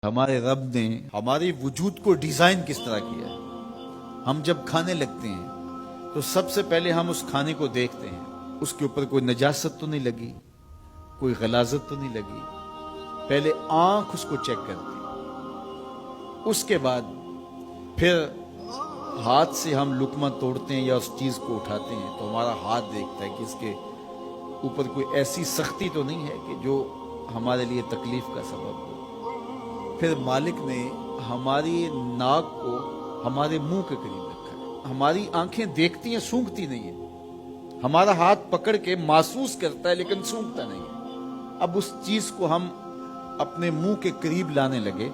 ہمارے رب نے ہمارے وجود کو ڈیزائن کس طرح کیا ہے۔ ہم جب کھانے لگتے ہیں تو سب سے پہلے ہم اس کھانے کو دیکھتے ہیں، اس کے اوپر کوئی نجاست تو نہیں لگی، کوئی غلاظت تو نہیں لگی، پہلے آنکھ اس کو چیک کرتی ہے، اس کے بعد پھر ہاتھ سے ہم لقمہ توڑتے ہیں یا اس چیز کو اٹھاتے ہیں تو ہمارا ہاتھ دیکھتا ہے کہ اس کے اوپر کوئی ایسی سختی تو نہیں ہے کہ جو ہمارے لیے تکلیف کا سبب ہو۔ پھر مالک نے ہماری ناک کو ہمارے منہ کے قریب رکھا ہے، ہماری آنکھیں دیکھتی ہیں، سونگھتی نہیں ہیں، ہمارا ہاتھ پکڑ کے محسوس کرتا ہے لیکن سونگھتا نہیں ہے۔ اب اس چیز کو ہم اپنے منہ کے قریب لانے لگے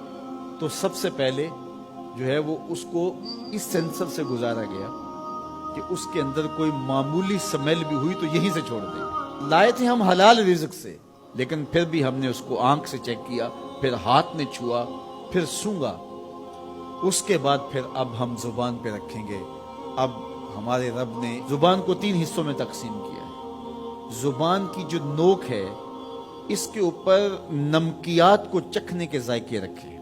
تو سب سے پہلے جو ہے وہ اس کو اس سینسر سے گزارا گیا کہ اس کے اندر کوئی معمولی سمیل بھی ہوئی تو یہیں سے چھوڑ دیں۔ لائے تھے ہم حلال رزق سے، لیکن پھر بھی ہم نے اس کو آنکھ سے چیک کیا، پھر ہاتھ نے چھوا، پھر سونگا، اس کے بعد پھر اب ہم زبان پہ رکھیں گے۔ اب ہمارے رب نے زبان کو 3 حصوں میں تقسیم کیا ہے۔ زبان کی جو نوک ہے اس کے اوپر نمکیات کو چکھنے کے ذائقے رکھے۔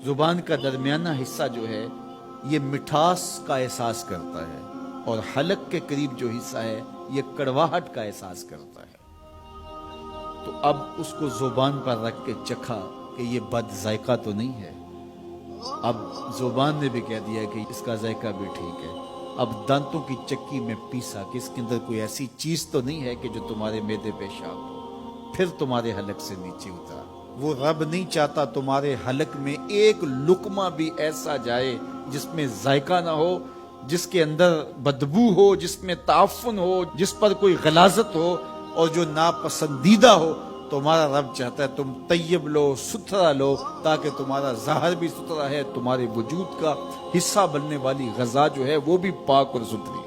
زبان کا درمیانہ حصہ جو ہے یہ مٹھاس کا احساس کرتا ہے، اور حلق کے قریب جو حصہ ہے یہ کڑواہٹ کا احساس کرتا ہے۔ تو اب اس کو زبان پر رکھ کے چکھا کہ یہ بد ذائقہ تو نہیں ہے۔ اب زبان نے بھی کہہ دیا کہ اس کا ذائقہ بھی ٹھیک ہے۔ اب دانتوں کی چکی میں پیسا کہ اس کے اندر کوئی ایسی چیز تو نہیں ہے کہ جو تمہارے معدے پیشاب ہو، پھر تمہارے حلق سے نیچے اترا۔ وہ رب نہیں چاہتا تمہارے حلق میں ایک لقمہ بھی ایسا جائے جس میں ذائقہ نہ ہو، جس کے اندر بدبو ہو، جس میں تعفن ہو، جس پر کوئی غلاظت ہو اور جو ناپسندیدہ ہو۔ تمہارا رب چاہتا ہے تم طیب لو، ستھرا لو، تاکہ تمہارا ظاہر بھی ستھرا ہے، تمہارے وجود کا حصہ بننے والی غذا جو ہے وہ بھی پاک اور ستھری۔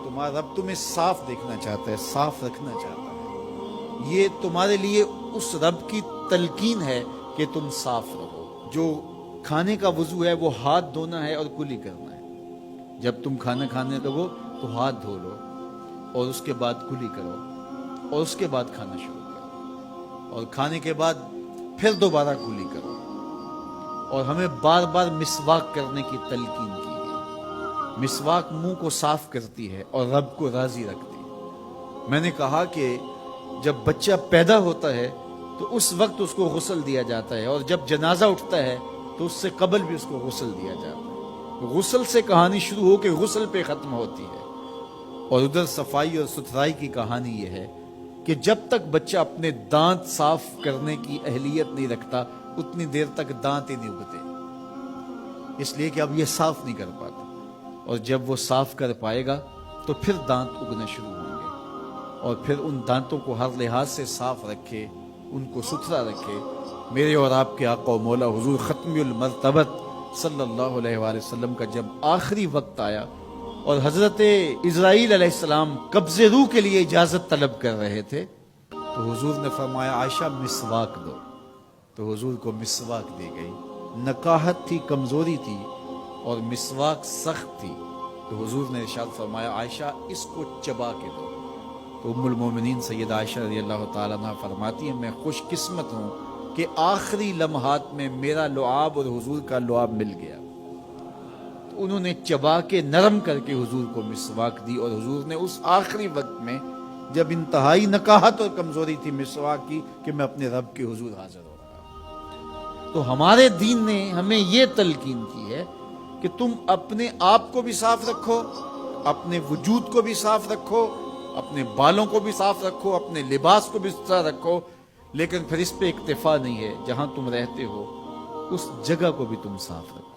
تمہارا رب تمہیں صاف دیکھنا چاہتا ہے، صاف رکھنا چاہتا ہے۔ یہ تمہارے لیے اس رب کی تلقین ہے کہ تم صاف رہو۔ جو کھانے کا وضو ہے وہ ہاتھ دھونا ہے اور کلی کرنا ہے۔ جب تم کھانا کھانے لگو تو ہاتھ دھو لو اور اس کے بعد کلی کرو اور اس کے بعد کھانا شروع کرو، اور کھانے کے بعد پھر دوبارہ کلی کرو۔ اور ہمیں بار بار مسواک کرنے کی تلقین کی ہے۔ مسواک منہ کو صاف کرتی ہے اور رب کو راضی رکھتی ہے۔ میں نے کہا کہ جب بچہ پیدا ہوتا ہے تو اس وقت اس کو غسل دیا جاتا ہے، اور جب جنازہ اٹھتا ہے تو اس سے قبل بھی اس کو غسل دیا جاتا ہے۔ غسل سے کہانی شروع ہو کے غسل پہ ختم ہوتی ہے۔ اور ادھر صفائی اور ستھرائی کی کہانی یہ ہے کہ جب تک بچہ اپنے دانت صاف کرنے کی اہلیت نہیں رکھتا اتنی دیر تک دانت ہی نہیں اگتے، اس لیے کہ اب یہ صاف نہیں کر پاتا، اور جب وہ صاف کر پائے گا تو پھر دانت اگنا شروع ہوں گے۔ اور پھر ان دانتوں کو ہر لحاظ سے صاف رکھے، ان کو ستھرا رکھے۔ میرے اور آپ کے آقا و مولا حضور ختم المرتبت صلی اللہ علیہ وآلہ وسلم کا جب آخری وقت آیا اور حضرت اسرائیل علیہ السلام قبض روح کے لیے اجازت طلب کر رہے تھے تو حضور نے فرمایا عائشہ مسواک دو، تو حضور کو مسواک دی گئی۔ نکاحت تھی، کمزوری تھی، اور مسواک سخت تھی، تو حضور نے ارشاد فرمایا عائشہ اس کو چبا کے دو۔ تو ام المومنین سیدہ عائشہ رضی اللہ تعالیٰ عنہ فرماتی ہیں میں خوش قسمت ہوں کہ آخری لمحات میں میرا لعاب اور حضور کا لعاب مل گیا۔ تو انہوں نے چبا کے نرم کر کے حضور کو مسواک دی، اور حضور نے اس آخری وقت میں جب انتہائی نکاحت اور کمزوری تھی مسواک کی کہ میں اپنے رب کے حضور حاضر ہو رہا۔ تو ہمارے دین نے ہمیں یہ تلقین کی ہے کہ تم اپنے آپ کو بھی صاف رکھو، اپنے وجود کو بھی صاف رکھو، اپنے بالوں کو بھی صاف رکھو، اپنے لباس کو بھی ستھرا رکھو، لیکن پھر اس پہ اکتفا نہیں ہے، جہاں تم رہتے ہو اس جگہ کو بھی تم صاف رکھو۔